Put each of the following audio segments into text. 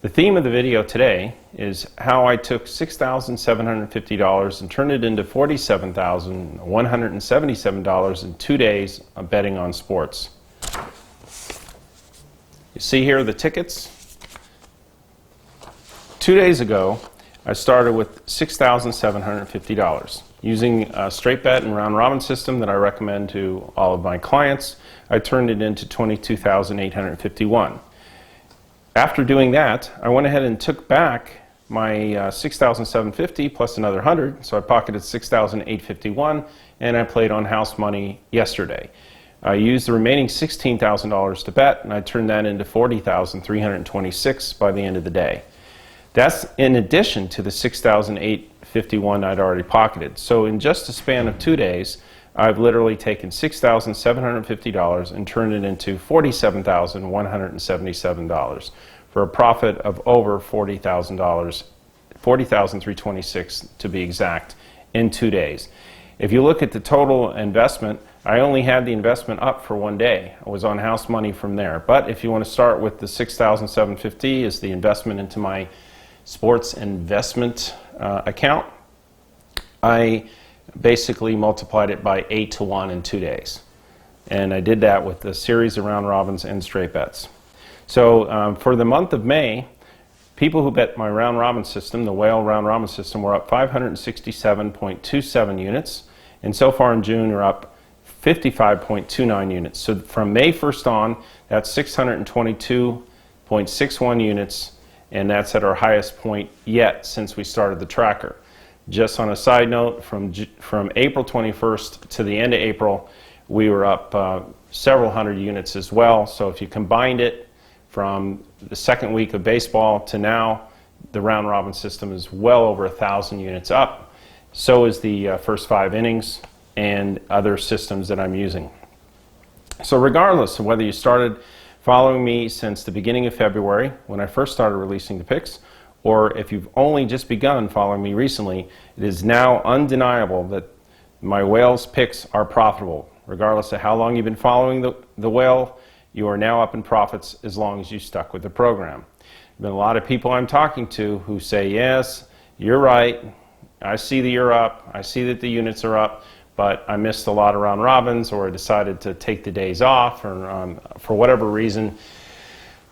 The theme of the video today is how I took $6,750 and turned it into $47,177 in 2 days of betting on sports. You see here the tickets. 2 days ago, I started with $6,750. Using a straight bet and round robin system that I recommend to all of my clients, I turned it into $22,851. After doing that, I went ahead and took back my $6,750 plus another 100, so I pocketed $6,851, and I played on house money yesterday. I used the remaining $16,000 to bet, and I turned that into $40,326 by the end of the day. That's in addition to the $6,851 I'd already pocketed. So in just a span of 2 days, I've literally taken $6,750 and turned it into $47,177 for a profit of over $40,000, $40,326 to be exact, in 2 days. If you look at the total investment, I only had the investment up for 1 day. I was on house money from there. But if you want to start with the $6,750 as the investment into my sports investment account, I basically multiplied it by 8 to 1 in 2 days. And I did that with a series of round robins and straight bets. So for the month of May, people who bet my round robin system, the whale round robin system, were up 567.27 units. And so far in June, we're up 55.29 units. So from May 1st on, that's 622.61 units, and that's at our highest point yet since we started the tracker. Just on a side note, from April 21st to the end of April, we were up several hundred units as well. So if you combined it from the second week of baseball to now, the round robin system is well over 1,000 units up. So is the first 5 innings and other systems that I'm using. So regardless of whether you started following me since the beginning of February, when I first started releasing the picks, or if you've only just begun following me recently, it is now undeniable that my whale's picks are profitable. Regardless of how long you've been following the whale, you are now up in profits as long as you stuck with the program. There have been a lot of people I'm talking to who say, yes, you're right, I see that you're up, I see that the units are up, but I missed a lot of round robins, or I decided to take the days off, or for whatever reason,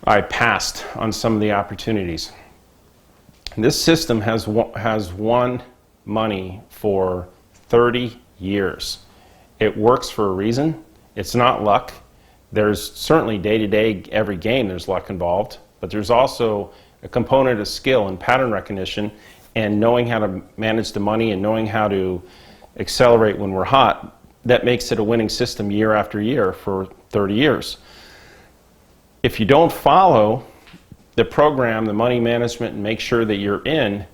I passed on some of the opportunities. This system has won money for 30 years. It works for a reason. It's not luck. There's certainly day-to-day, every game there's luck involved, but there's also a component of skill and pattern recognition and knowing how to manage the money and knowing how to accelerate when we're hot. That makes it a winning system year after year for 30 years. If you don't follow the program, the money management, and make sure that you're in,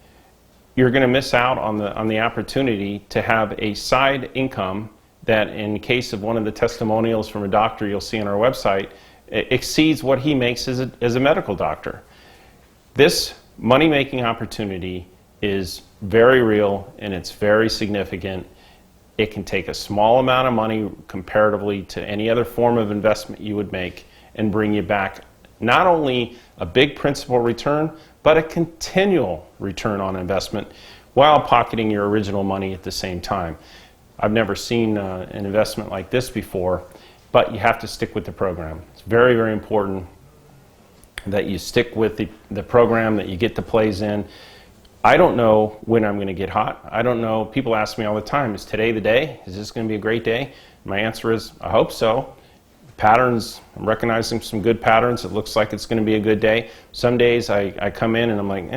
you're going to miss out on the opportunity to have a side income that, in case of one of the testimonials from a doctor you'll see on our website, exceeds what he makes as a medical doctor. This money-making opportunity is very real and it's very significant. It can take a small amount of money comparatively to any other form of investment you would make and bring you back not only a big principal return, but a continual return on investment while pocketing your original money at the same time. I've never seen an investment like this before, but you have to stick with the program. It's very, very important that you stick with the program, that you get the plays in. I don't know when I'm going to get hot. I don't know. People ask me all the time, is today the day? Is this going to be a great day? My answer is, I hope so. Patterns, I'm recognizing some good patterns. It looks like it's going to be a good day. Some days I come in and I'm like,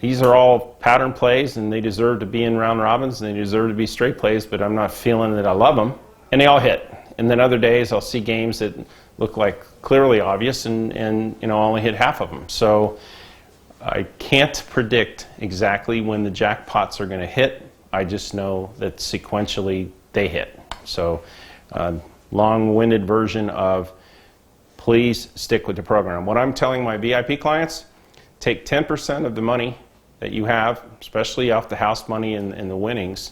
these are all pattern plays and they deserve to be in round robins and they deserve to be straight plays, but I'm not feeling that I love them. And they all hit. And then other days I'll see games that look like clearly obvious and I only hit half of them. So I can't predict exactly when the jackpots are going to hit. I just know that sequentially they hit. So long-winded version of please stick with the program. What I'm telling my VIP clients, take 10% of the money that you have, especially off the house money and the winnings,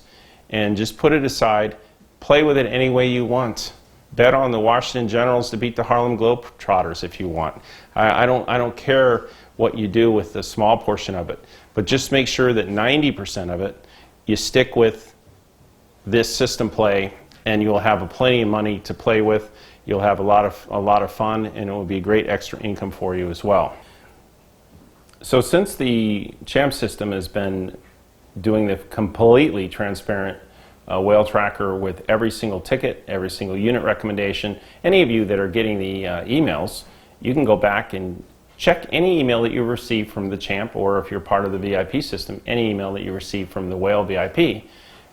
and just put it aside. Play with it any way you want. Bet on the Washington Generals to beat the Harlem Globetrotters if you want. I don't care what you do with the small portion of it, but just make sure that 90% of it you stick with this system play, and you'll have plenty of money to play with. You'll have a lot of fun, and it will be great extra income for you as well. So since the Champ system has been doing the completely transparent whale tracker with every single ticket, every single unit recommendation, any of you that are getting the emails, you can go back and check any email that you receive from the Champ, or if you're part of the VIP system, any email that you receive from the Whale VIP.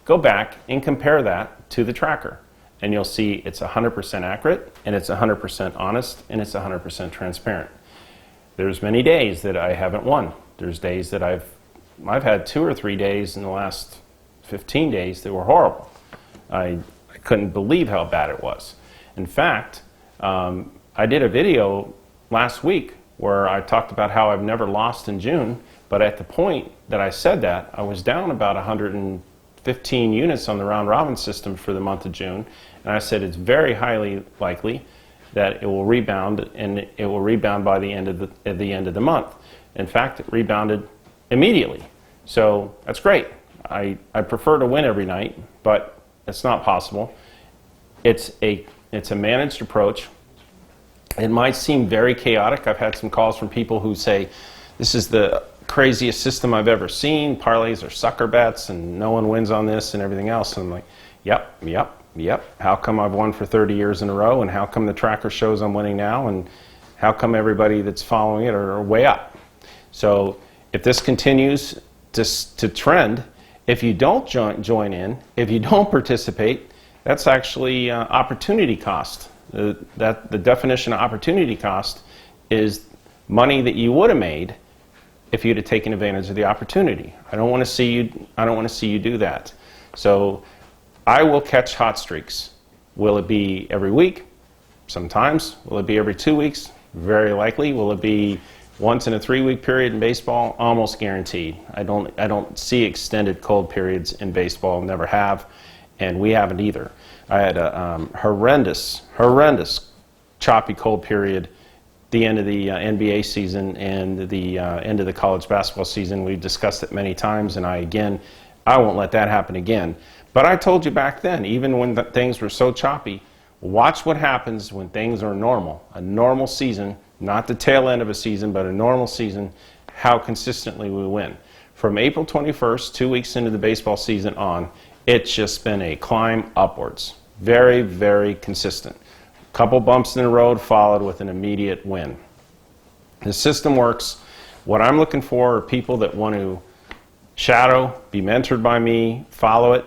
Go back and compare that to the tracker, and you'll see it's 100% accurate, and it's 100% honest, and it's 100% transparent. There's many days that I haven't won. There's days that I've had 2 or 3 days in the last 15 days that were horrible. I couldn't believe how bad it was. In fact, I did a video last week where I talked about how I've never lost in June, but at the point that I said that, I was down about 115 units on the round robin system for the month of June, and I said it's very highly likely that it will rebound, and it will rebound by the end of the month. In fact, it rebounded immediately. So that's great. I prefer to win every night, but it's not possible. It's a managed approach. It might seem very chaotic. I've had some calls from people who say, this is the craziest system I've ever seen. Parlays are sucker bets, and no one wins on this and everything else. And I'm like, yep. How come I've won for 30 years in a row, and how come the tracker shows I'm winning now, and how come everybody that's following it are way up? So if this continues to trend, if you don't join in, if you don't participate, that's actually opportunity cost. The definition of opportunity cost is money that you would have made if you'd have taken advantage of the opportunity. I don't want to see you do that. So I will catch hot streaks. Will it be every week? Sometimes. Will it be every 2 weeks? Very likely. Will it be once in a 3-week period in baseball? Almost guaranteed. I don't see extended cold periods in baseball. Never have, and we haven't either. I had a horrendous choppy cold period the end of the NBA season and the end of the college basketball season. We've discussed it many times, and I won't let that happen again. But I told you back then, even when things were so choppy, watch what happens when things are normal. A normal season, not the tail end of a season, but a normal season, how consistently we win. From April 21st, 2 weeks into the baseball season on, it's just been a climb upwards. Very, very consistent. A couple bumps in the road followed with an immediate win. The system works. What I'm looking for are people that want to shadow, be mentored by me, follow it.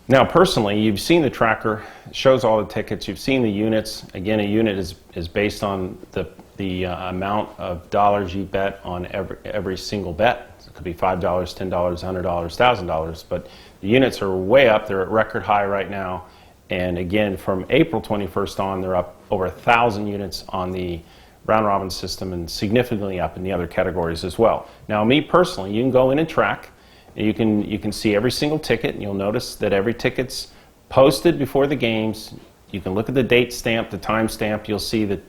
Now, personally, you've seen the tracker. It shows all the tickets. You've seen the units. Again, a unit is based on the amount of dollars you bet on every single bet. It could be $5, $10, $100, $1,000, but the units are way up. They're at record high right now. And again, from April 21st on, they're up over 1,000 units on the round robin system, and significantly up in the other categories as well. Now, me personally, you can go in and track. You can see every single ticket, and you'll notice that every ticket's posted before the games. You can look at the date stamp, the time stamp. You'll see that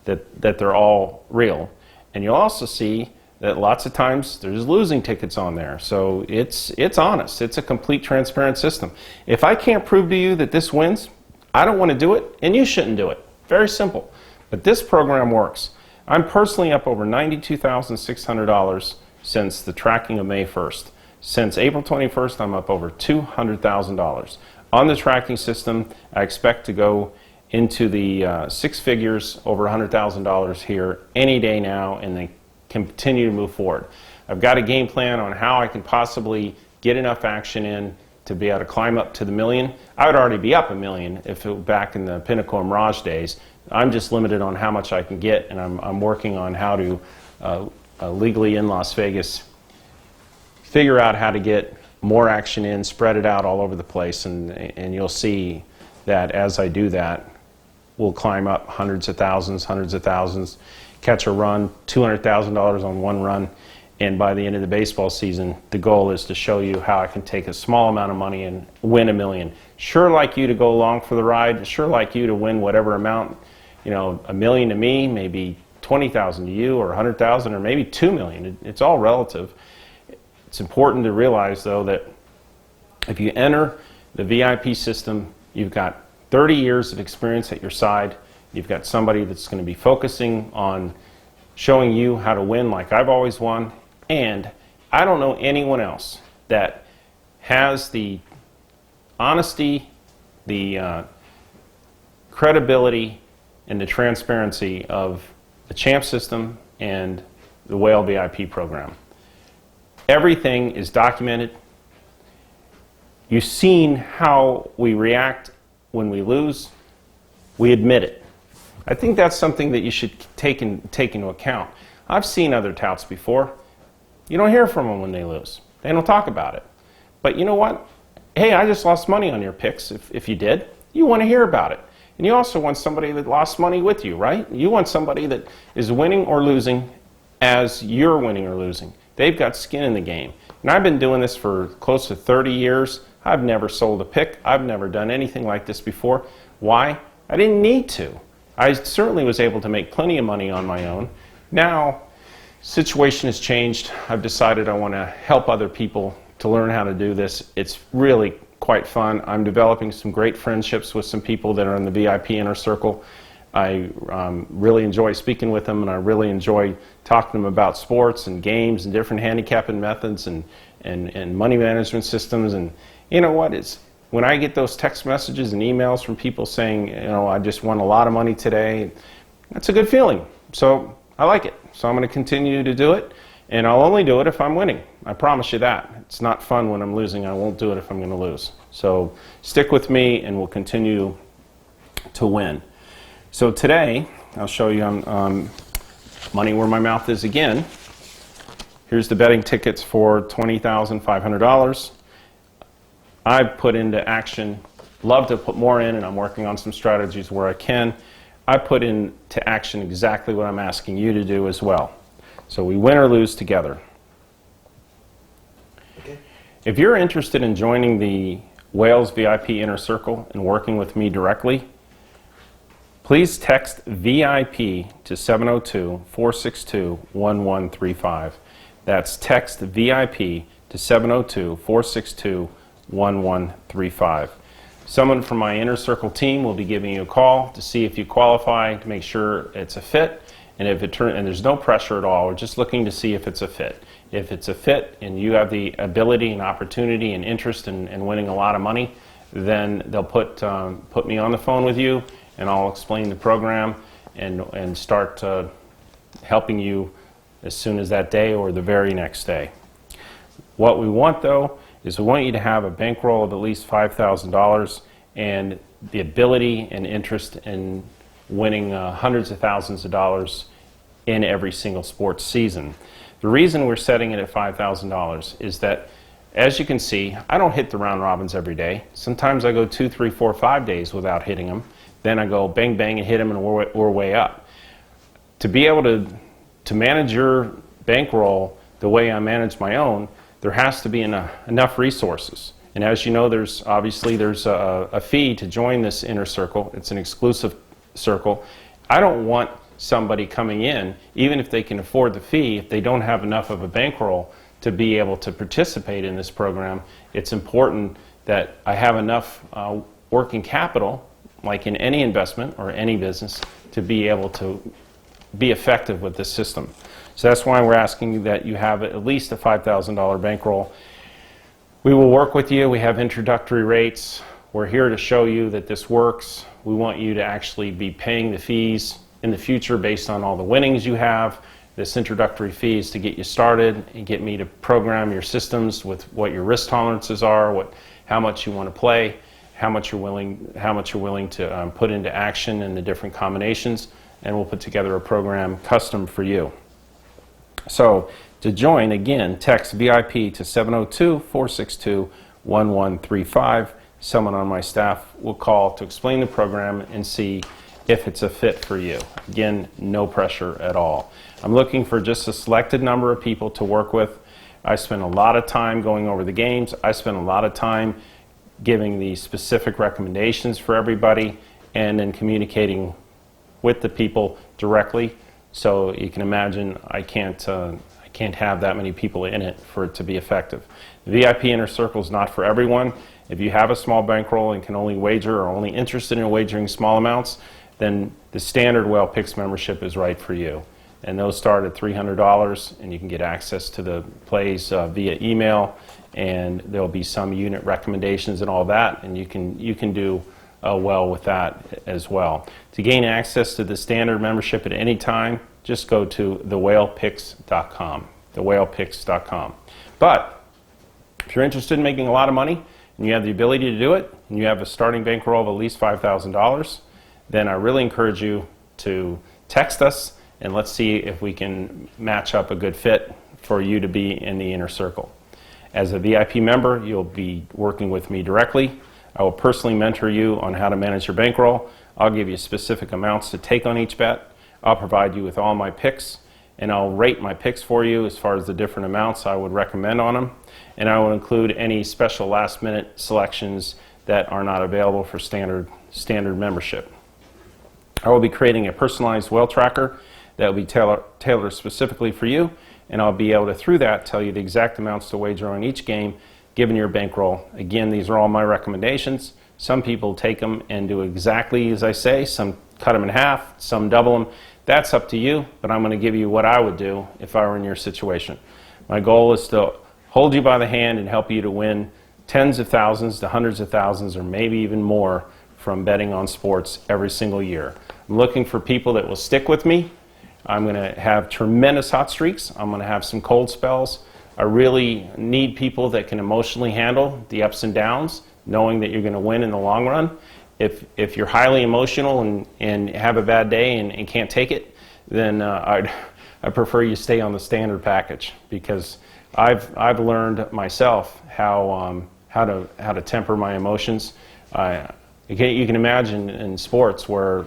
they're all real. And you'll also see that lots of times there's losing tickets on there. So it's honest. It's a complete transparent system. If I can't prove to you that this wins, I don't want to do it, and you shouldn't do it. Very simple. But this program works. I'm personally up over $92,600 since the tracking of May 1st. Since April 21st, I'm up over $200,000. On the tracking system, I expect to go into the 6 figures, over $100,000 here any day now, and then continue to move forward. I've got a game plan on how I can possibly get enough action in to be able to climb up to the million. I would already be up $1 million if it were back in the Pinnacle and Mirage days. I'm just limited on how much I can get, and I'm working on how to legally in Las Vegas figure out how to get more action in, spread it out all over the place, and you'll see that as I do that, we'll climb up hundreds of thousands, catch a run, $200,000 on one run, and by the end of the baseball season, the goal is to show you how I can take a small amount of money and win $1 million. Sure like you to go along for the ride, sure like you to win whatever amount, $1 million to me, maybe 20,000 to you or 100,000 or maybe 2 million. It's all relative. It's important to realize though that if you enter the VIP system, you've got 30 years of experience at your side. You've got somebody that's going to be focusing on showing you how to win like I've always won. And I don't know anyone else that has the honesty, the credibility, and the transparency of the champ system and the Whale VIP program. Everything is documented. You've seen how we react when we lose. We admit it. I think that's something that you should take into account. I've seen other touts before. You don't hear from them when they lose. They don't talk about it. But you know what? Hey, I just lost money on your picks. If you did, you want to hear about it. And you also want somebody that lost money with you, right? You want somebody that is winning or losing as you're winning or losing. They've got skin in the game. And I've been doing this for close to 30 years. I've never sold a pick. I've never done anything like this before. Why? I didn't need to. I certainly was able to make plenty of money on my own. Now, situation has changed. I've decided I want to help other people to learn how to do this. It's really quite fun. I'm developing some great friendships with some people that are in the VIP inner circle. I really enjoy speaking with them, and I really enjoy talking to them about sports and games and different handicapping methods and money management systems. And you know what? It's when I get those text messages and emails from people saying, you know, I just won a lot of money today, that's a good feeling. So I like it. So I'm going to continue to do it, and I'll only do it if I'm winning. I promise you that. It's not fun when I'm losing. I won't do it if I'm going to lose. So stick with me, and we'll continue to win. So today, I'll show you money where my mouth is again. Here's the betting tickets for $20,500. I've put into action, love to put more in, and I'm working on some strategies where I can. I put into action exactly what I'm asking you to do as well. So we win or lose together. Okay. If you're interested in joining the Whales VIP Inner Circle and working with me directly, please text VIP to 702-462-1135. That's text VIP to 702-462-1135. Someone from my Inner Circle team will be giving you a call to see if you qualify, to make sure it's a fit. And if it and there's no pressure at all, we're just looking to see if it's a fit. If it's a fit and you have the ability and opportunity and interest in winning a lot of money, then they'll put me on the phone with you, and I'll explain the program and start helping you as soon as that day or the very next day. What we want though is we want you to have a bankroll of at least $5,000 and the ability and interest in winning hundreds of thousands of dollars in every single sports season. The reason we're setting it at $5,000 is that, as you can see, I don't hit the round robins every day. Sometimes I go 2, 3, 4, 5 days without hitting them. Then I go bang, bang, and hit them, and we're way up. To be able to manage your bankroll the way I manage my own, there has to be enough resources. And as you know, there's a fee to join this inner circle. It's an exclusive circle. I don't want somebody coming in, even if they can afford the fee, if they don't have enough of a bankroll to be able to participate in this program. It's important that I have enough working capital, like in any investment or any business, to be able to be effective with this system. So that's why we're asking you that you have at least a $5,000 bankroll. We will work with you. We have introductory rates. We're here to show you that this works. We want you to actually be paying the fees in the future based on all the winnings you have. This introductory fee is to get you started and get me to program your systems with what your risk tolerances are, how much you want to play, how much you're willing to put into action in the different combinations, and we'll put together a program custom for you. So to join, again, text VIP to 702-462-1135. Someone on my staff will call to explain the program and see if it's a fit for you. Again, no pressure at all. I'm looking for just a selected number of people to work with. I spend a lot of time going over the games. I spend a lot of time giving the specific recommendations for everybody and then communicating with the people directly So you can imagine I can't have that many people in it for it to be effective. The VIP Inner Circle is not for everyone. If you have a small bankroll and can only wager or only interested in wagering small amounts, then the standard Whale Picks membership is right for you. And those start at $300, and you can get access to the plays via email, and there'll be some unit recommendations and all that, and you can do well with that as well. To gain access to the standard membership at any time, just go to thewhalepicks.com. Thewhalepicks.com. But if you're interested in making a lot of money and you have the ability to do it, and you have a starting bankroll of at least $5,000, then I really encourage you to text us, and let's see if we can match up a good fit for you to be in the inner circle. As a VIP member, you'll be working with me directly. I will personally mentor you on how to manage your bankroll. I'll give you specific amounts to take on each bet. I'll provide you with all my picks, and I'll rate my picks for you as far as the different amounts I would recommend on them. And I will include any special last-minute selections that are not available for standard membership. I will be creating a personalized whale tracker that will be tailored specifically for you, and I'll be able to, through that, tell you the exact amounts to wager on each game given your bankroll. Again, these are all my recommendations. Some people take them and do exactly as I say. Some cut them in half, some double them. That's up to you, but I'm going to give you what I would do if I were in your situation. My goal is to hold you by the hand and help you to win tens of thousands to hundreds of thousands, or maybe even more, from betting on sports every single year. I'm looking for people that will stick with me. I'm going to have tremendous hot streaks. I'm going to have some cold spells. I really need people that can emotionally handle the ups and downs, knowing that you're going to win in the long run. If you're highly emotional and have a bad day and can't take it, then I prefer you stay on the standard package, because I've learned myself how to temper my emotions. You can imagine in sports where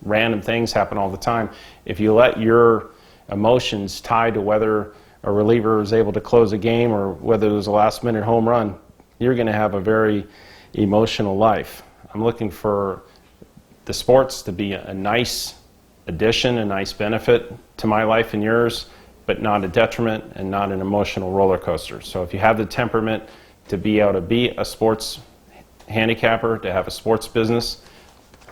random things happen all the time. If you let your emotions tie to whether a reliever is able to close a game or whether it was a last-minute home run, you're going to have a very emotional life. I'm looking for the sports to be a nice addition, a nice benefit to my life and yours, but not a detriment and not an emotional roller coaster. So if you have the temperament to be able to be a sports handicapper, to have a sports business,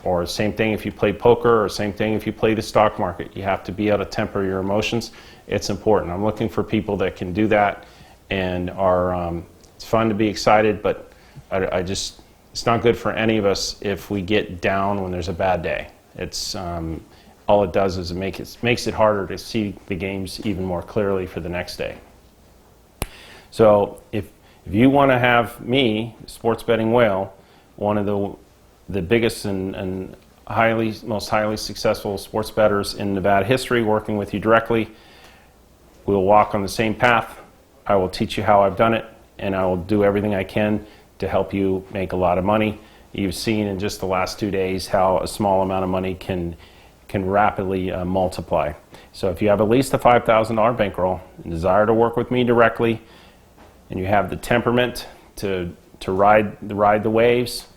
or same thing if you play poker, or same thing if you play the stock market, you have to be able to temper your emotions. It's important. I'm looking for people that can do that, and it's fun to be excited, but it's not good for any of us if we get down when there's a bad day. It's all it does is it makes it harder to see the games even more clearly for the next day. So if you want to have me, Sports Betting Whale, one of the biggest and most highly successful sports bettors in Nevada history, working with you directly, we'll walk on the same path. I will teach you how I've done it, and I will do everything I can to help you make a lot of money. You've seen in just the last 2 days how a small amount of money can rapidly multiply. So if you have at least a $5,000 bankroll and desire to work with me directly, and you have the temperament to ride the waves,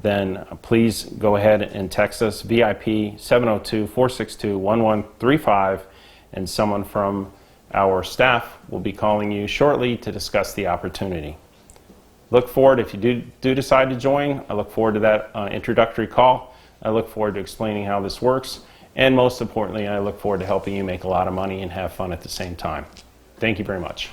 then please go ahead and text us, VIP 702-462-1135, and someone from our staff will be calling you shortly to discuss the opportunity. Look forward, if you do decide to join, I look forward to that introductory call. I look forward to explaining how this works, and most importantly, I look forward to helping you make a lot of money and have fun at the same time. Thank you very much.